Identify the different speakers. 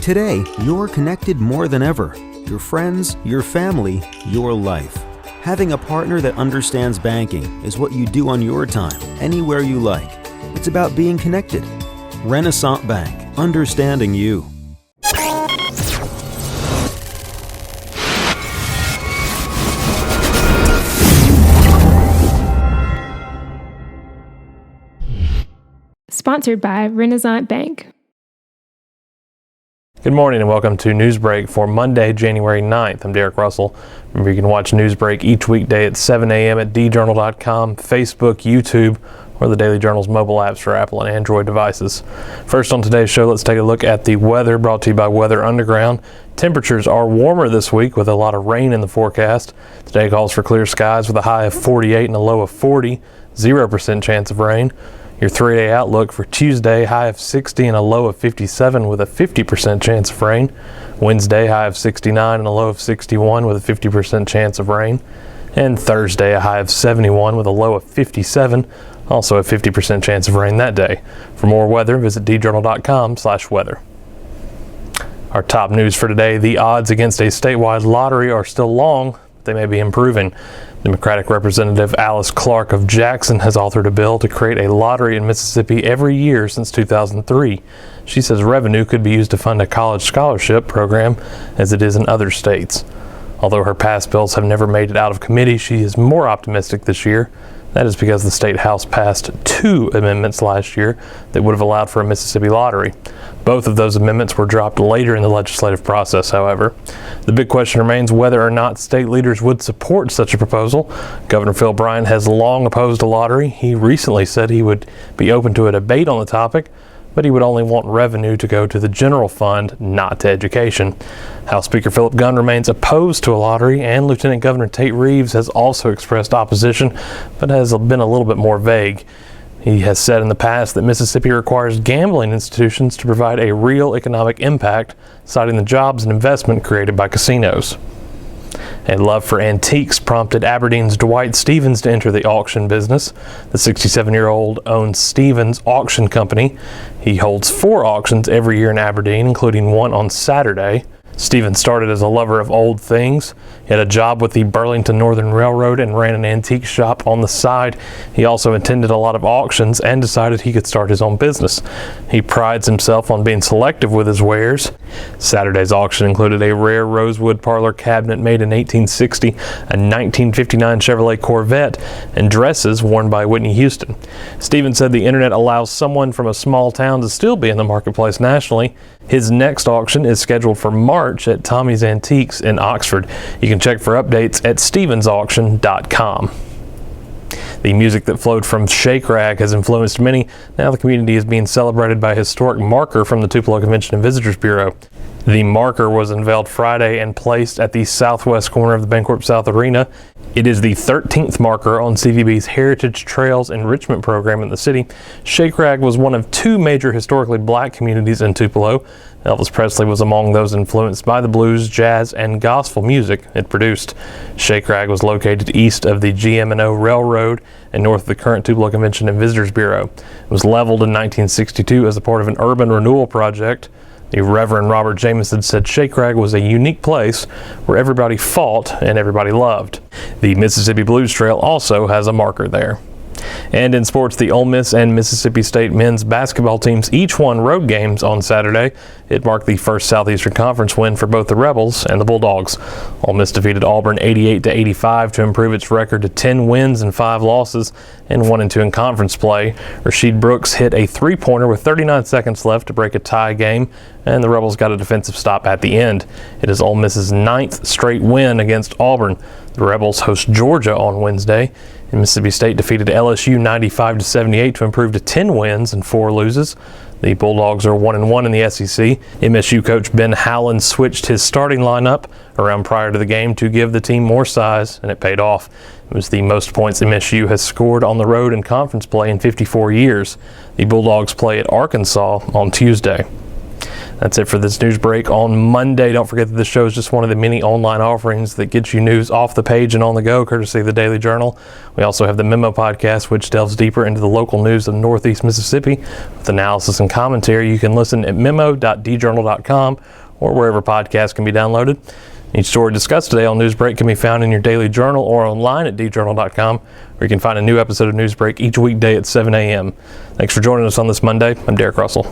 Speaker 1: Today, you're connected more than ever. Your friends, your family, your life. Having a partner that understands banking is what you do on your time, anywhere you like. It's about being connected. Renaissance Bank, understanding you.
Speaker 2: Sponsored by Renaissance Bank.
Speaker 3: Good morning and welcome to Newsbreak for Monday, January 9th. I'm Derek Russell. Remember, you can watch Newsbreak each weekday at 7 a.m. at djournal.com, Facebook, YouTube, or the Daily Journal's mobile apps for Apple and Android devices. First on today's show, let's take a look at the weather brought to you by Weather Underground. Temperatures are warmer this week with a lot of rain in the forecast. Today calls for clear skies with a high of 48 and a low of 40, 0% chance of rain. Your 3-day outlook for Tuesday, high of 60 and a low of 57 with a 50% chance of rain. Wednesday, high of 69 and a low of 61 with a 50% chance of rain. And Thursday, a high of 71 with a low of 57, also a 50% chance of rain that day. For more weather, visit djournal.com/weather. Our top news for today, the odds against a statewide lottery are still long, but they may be improving. Democratic Representative Alice Clark of Jackson has authored a bill to create a lottery in Mississippi every year since 2003. She says revenue could be used to fund a college scholarship program as it is in other states. Although her past bills have never made it out of committee, she is more optimistic this year. That is because the State House passed 2 amendments last year that would have allowed for a Mississippi lottery. Both of those amendments were dropped later in the legislative process, however. The big question remains whether or not state leaders would support such a proposal. Governor Phil Bryant has long opposed a lottery. He recently said he would be open to a debate on the topic, but he would only want revenue to go to the general fund, not to education. House Speaker Philip Gunn remains opposed to a lottery, and Lieutenant Governor Tate Reeves has also expressed opposition, but has been a little bit more vague. He has said in the past that Mississippi requires gambling institutions to provide a real economic impact, citing the jobs and investment created by casinos. A love for antiques prompted Aberdeen's Dwight Stevens to enter the auction business. The 67-year-old owns Stevens Auction Company. He holds 4 auctions every year in Aberdeen, including one on Saturday. Stevens started as a lover of old things. He had a job with the Burlington Northern Railroad and ran an antique shop on the side. He also attended a lot of auctions and decided he could start his own business. He prides himself on being selective with his wares. Saturday's auction included a rare rosewood parlor cabinet made in 1860, a 1959 Chevrolet Corvette, and dresses worn by Whitney Houston. Stevens said the internet allows someone from a small town to still be in the marketplace nationally. His next auction is scheduled for March at Tommy's Antiques in Oxford. You can check for updates at stevensauction.com. The music that flowed from Shake Rag has influenced many. Now the community is being celebrated by a historic marker from the Tupelo Convention and Visitors Bureau. The marker was unveiled Friday and placed at the southwest corner of the Bancorp South Arena. It is the 13th marker on CVB's Heritage Trails Enrichment Program in the city. Shake Rag was one of 2 major historically black communities in Tupelo. Elvis Presley was among those influenced by the blues, jazz, and gospel music it produced. Shake Rag was located east of the GM&O Railroad and north of the current Tupelo Convention and Visitors Bureau. It was leveled in 1962 as a part of an urban renewal project. The Reverend Robert Jameson said Shake Rag was a unique place where everybody fought and everybody loved. The Mississippi Blues Trail also has a marker there. And in sports, the Ole Miss and Mississippi State men's basketball teams each won road games on Saturday. It marked the first Southeastern Conference win for both the Rebels and the Bulldogs. Ole Miss defeated Auburn 88-85 to improve its record to 10 wins and 5 losses and 1-2 in conference play. Rasheed Brooks hit a 3-pointer with 39 seconds left to break a tie game, and the Rebels got a defensive stop at the end. It is Ole Miss's 9th straight win against Auburn. The Rebels host Georgia on Wednesday. And Mississippi State defeated LSU 95-78 to improve to 10 wins and 4 loses. The Bulldogs are 1-1 in the SEC. MSU coach Ben Howland switched his starting lineup around prior to the game to give the team more size, and it paid off. It was the most points MSU has scored on the road in conference play in 54 years. The Bulldogs play at Arkansas on Tuesday. That's it for this news break on Monday. Don't forget that this show is just one of the many online offerings that gets you news off the page and on the go, courtesy of the Daily Journal. We also have the Memo podcast, which delves deeper into the local news of Northeast Mississippi with analysis and commentary. You can listen at memo.djournal.com or wherever podcasts can be downloaded. Each story discussed today on Newsbreak can be found in your Daily Journal or online at djournal.com, where you can find a new episode of Newsbreak each weekday at 7 a.m. Thanks for joining us on this Monday. I'm Derek Russell.